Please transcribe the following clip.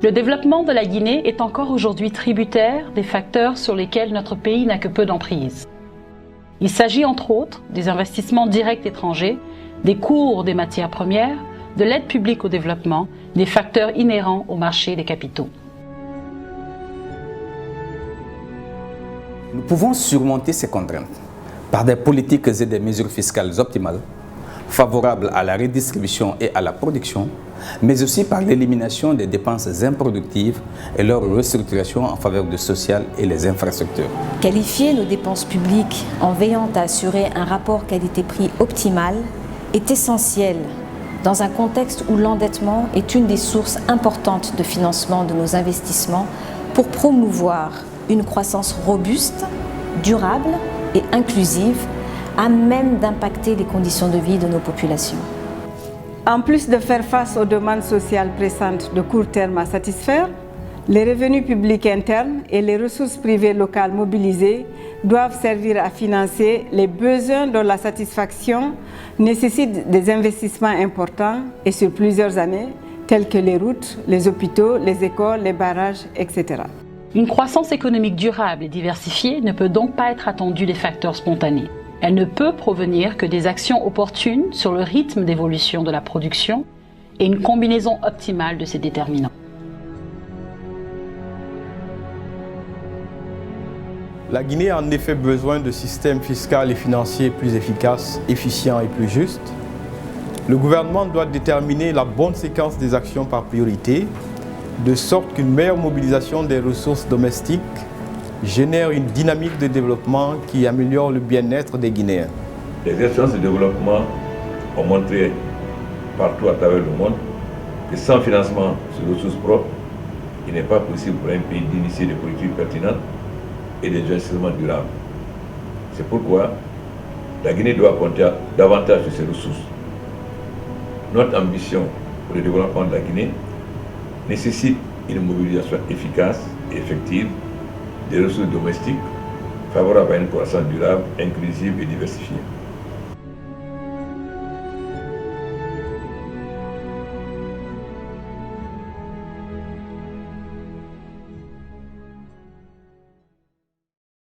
Le développement de la Guinée est encore aujourd'hui tributaire des facteurs sur lesquels notre pays n'a que peu d'emprise. Il s'agit entre autres des investissements directs étrangers, des cours des matières premières, de l'aide publique au développement, des facteurs inhérents au marché des capitaux. Nous pouvons surmonter ces contraintes par des politiques et des mesures fiscales optimales, favorables à la redistribution et à la production, mais aussi par l'élimination des dépenses improductives et leur restructuration en faveur du social et les infrastructures. Qualifier nos dépenses publiques en veillant à assurer un rapport qualité-prix optimal est essentiel dans un contexte où l'endettement est une des sources importantes de financement de nos investissements pour promouvoir une croissance robuste, durable et inclusive, à même d'impacter les conditions de vie de nos populations. En plus de faire face aux demandes sociales pressantes de court terme à satisfaire, les revenus publics internes et les ressources privées locales mobilisées doivent servir à financer les besoins dont la satisfaction nécessite des investissements importants et sur plusieurs années, tels que les routes, les hôpitaux, les écoles, les barrages, etc. Une croissance économique durable et diversifiée ne peut donc pas être attendue des facteurs spontanés. Elle ne peut provenir que des actions opportunes sur le rythme d'évolution de la production et une combinaison optimale de ces déterminants. La Guinée a en effet besoin de systèmes fiscaux et financiers plus efficaces, efficients et plus justes. Le gouvernement doit déterminer la bonne séquence des actions par priorité, de sorte qu'une meilleure mobilisation des ressources domestiques génère une dynamique de développement qui améliore le bien-être des Guinéens. Les expériences de développement ont montré partout à travers le monde que sans financement sur ressources propres, il n'est pas possible pour un pays d'initier des politiques pertinentes et des investissements durables. C'est pourquoi la Guinée doit compter davantage sur ses ressources. Notre ambition pour le développement de la Guinée nécessite une mobilisation efficace et effective des ressources domestiques favorables à une croissance durable, inclusive et diversifiée.